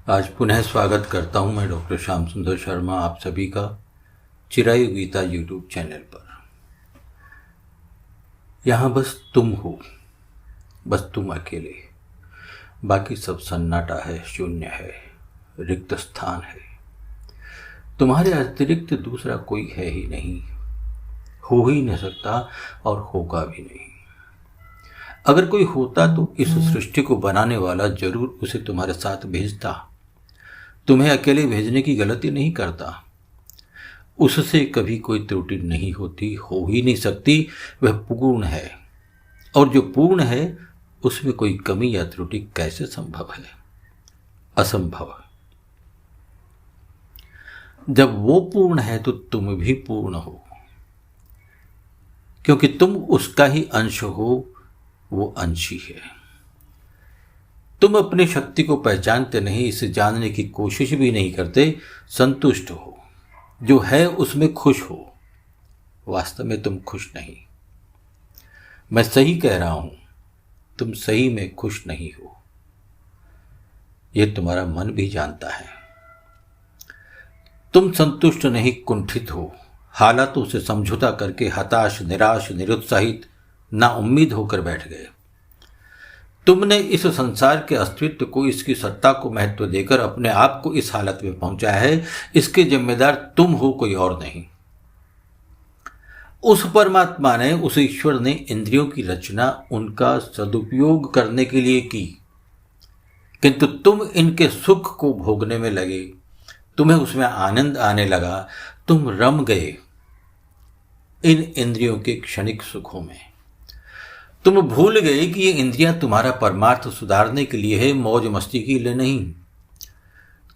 आज पुनः स्वागत करता हूं मैं डॉक्टर श्याम सुंदर शर्मा आप सभी का चिरायु गीता यूट्यूब चैनल पर। यहाँ बस तुम हो, बस तुम अकेले, बाकी सब सन्नाटा है, शून्य है, रिक्त स्थान है। तुम्हारे अतिरिक्त दूसरा कोई है ही नहीं, हो ही नहीं सकता और होगा भी नहीं। अगर कोई होता तो इस सृष्टि को बनाने वाला जरूर उसे तुम्हारे साथ भेजता। तुम्हें अकेले भेजने की गलती नहीं करता। उससे कभी कोई त्रुटि नहीं होती, हो ही नहीं सकती। वह पूर्ण है और जो पूर्ण है उसमें कोई कमी या त्रुटि कैसे संभव है? असंभव। जब वो पूर्ण है तो तुम भी पूर्ण हो, क्योंकि तुम उसका ही अंश हो, वो अंश ही है। तुम अपनी शक्ति को पहचानते नहीं, इसे जानने की कोशिश भी नहीं करते, संतुष्ट हो, जो है उसमें खुश हो। वास्तव में तुम खुश नहीं। मैं सही कह रहा हूं, तुम सही में खुश नहीं हो। यह तुम्हारा मन भी जानता है। तुम संतुष्ट नहीं, कुंठित हो, हालातों से समझौता करके हताश, निराश, निरुत्साहित, नाउम्मीद होकर बैठ गए। तुमने इस संसार के अस्तित्व को, इसकी सत्ता को महत्व देकर अपने आप को इस हालत में पहुंचाया है। इसके जिम्मेदार तुम हो, कोई और नहीं। उस परमात्मा ने, उस ईश्वर ने इंद्रियों की रचना उनका सदुपयोग करने के लिए की, किंतु तुम इनके सुख को भोगने में लगे। तुम्हें उसमें आनंद आने लगा। तुम रम गए इन इंद्रियों के क्षणिक सुखों में। तुम भूल गए कि ये इंद्रियां तुम्हारा परमार्थ सुधारने के लिए है, मौज मस्ती के लिए नहीं।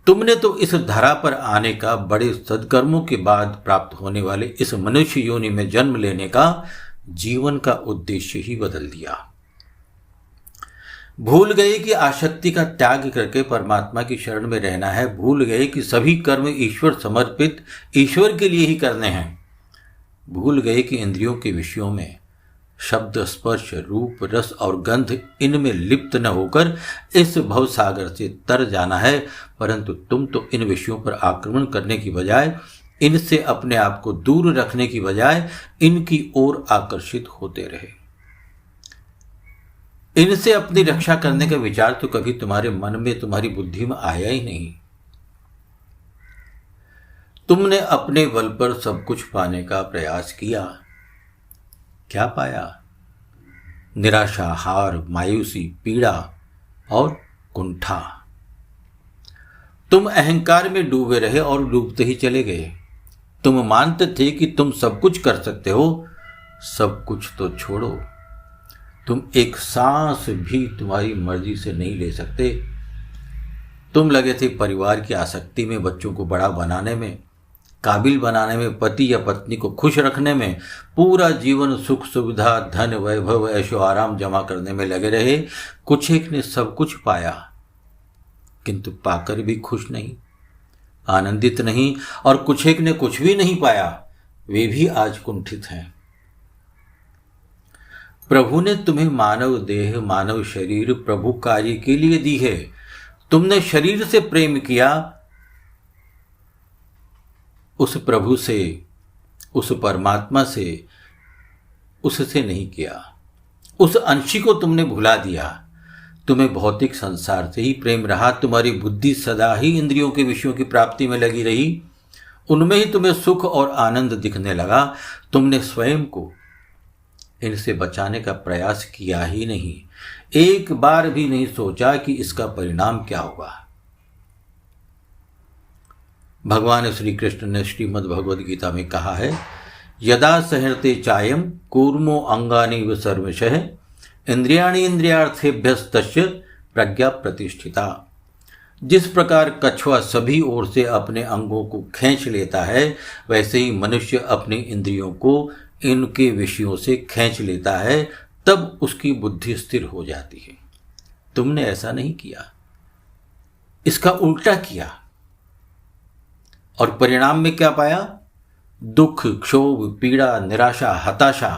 तुमने तो इस धरा पर आने का, बड़े सद्कर्मों के बाद प्राप्त होने वाले इस मनुष्य योनि में जन्म लेने का जीवन का उद्देश्य ही बदल दिया। भूल गए कि आसक्ति का त्याग करके परमात्मा की शरण में रहना है। भूल गए कि सभी कर्म ईश्वर समर्पित, ईश्वर के लिए ही करने हैं। भूल गए कि इंद्रियों के विषयों में शब्द, स्पर्श, रूप, रस और गंध, इनमें लिप्त न होकर इस भवसागर से तर जाना है। परंतु तुम तो इन विषयों पर आक्रमण करने की बजाय, इनसे अपने आप को दूर रखने की बजाय इनकी ओर आकर्षित होते रहे। इनसे अपनी रक्षा करने का विचार तो कभी तुम्हारे मन में, तुम्हारी बुद्धि में आया ही नहीं। तुमने अपने बल पर सब कुछ पाने का प्रयास किया। क्या पाया? निराशा, हार, मायूसी, पीड़ा और कुंठा। तुम अहंकार में डूबे रहे और डूबते ही चले गए। तुम मानते थे कि तुम सब कुछ कर सकते हो। सब कुछ तो छोड़ो, तुम एक सांस भी तुम्हारी मर्जी से नहीं ले सकते। तुम लगे थे परिवार की आसक्ति में, बच्चों को बड़ा बनाने में, काबिल बनाने में, पति या पत्नी को खुश रखने में। पूरा जीवन सुख सुविधा, धन, वैभव, ऐशो आराम जमा करने में लगे रहे। कुछ एक ने सब कुछ पाया, किंतु पाकर भी खुश नहीं, आनंदित नहीं। और कुछ एक ने कुछ भी नहीं पाया, वे भी आज कुंठित हैं। प्रभु ने तुम्हें मानव देह, मानव शरीर प्रभु कार्य के लिए दी है। तुमने शरीर से प्रेम किया, उस प्रभु से, उस परमात्मा से, उससे नहीं किया। उस अंशी को तुमने भुला दिया। तुम्हें भौतिक संसार से ही प्रेम रहा। तुम्हारी बुद्धि सदा ही इंद्रियों के विषयों की प्राप्ति में लगी रही। उनमें ही तुम्हें सुख और आनंद दिखने लगा। तुमने स्वयं को इनसे बचाने का प्रयास किया ही नहीं। एक बार भी नहीं सोचा कि इसका परिणाम क्या होगा। भगवान श्री कृष्ण ने श्रीमद् भगवद गीता में कहा है, यदा सहृते चायम कूर्मो अंगानि व सर्वशः इंद्रियाणि इंद्रियार्थेभ्यस्तस्य प्रज्ञा प्रतिष्ठिता। जिस प्रकार कछुआ सभी ओर से अपने अंगों को खींच लेता है, वैसे ही मनुष्य अपनी इंद्रियों को इनके विषयों से खींच लेता है, तब उसकी बुद्धि स्थिर हो जाती है। तुमने ऐसा नहीं किया, इसका उल्टा किया। और परिणाम में क्या पाया? दुख, क्षोभ, पीड़ा, निराशा, हताशा।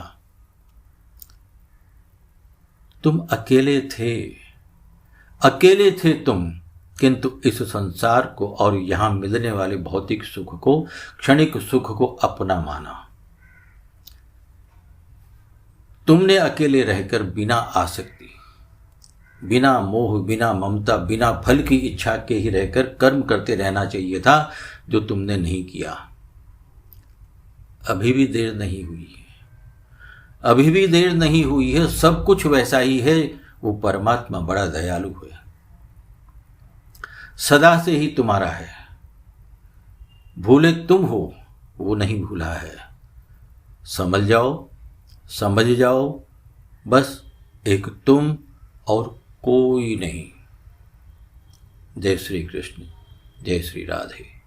तुम अकेले थे तुम, किंतु इस संसार को और यहाँ मिलने वाले भौतिक सुख को, क्षणिक सुख को अपना माना। तुमने अकेले रहकर बिना आसक्ति, बिना मोह, बिना ममता, बिना फल की इच्छा के ही रहकर कर्म करते रहना चाहिए था, जो तुमने नहीं किया। अभी भी देर नहीं हुई है, अभी भी देर नहीं हुई है। सब कुछ वैसा ही है। वो परमात्मा बड़ा दयालु है, सदा से ही तुम्हारा है। भूले तुम हो, वो नहीं भूला है। समझ जाओ, समझ जाओ, बस एक तुम और कोई नहीं। जय श्री कृष्ण, जय श्री राधे।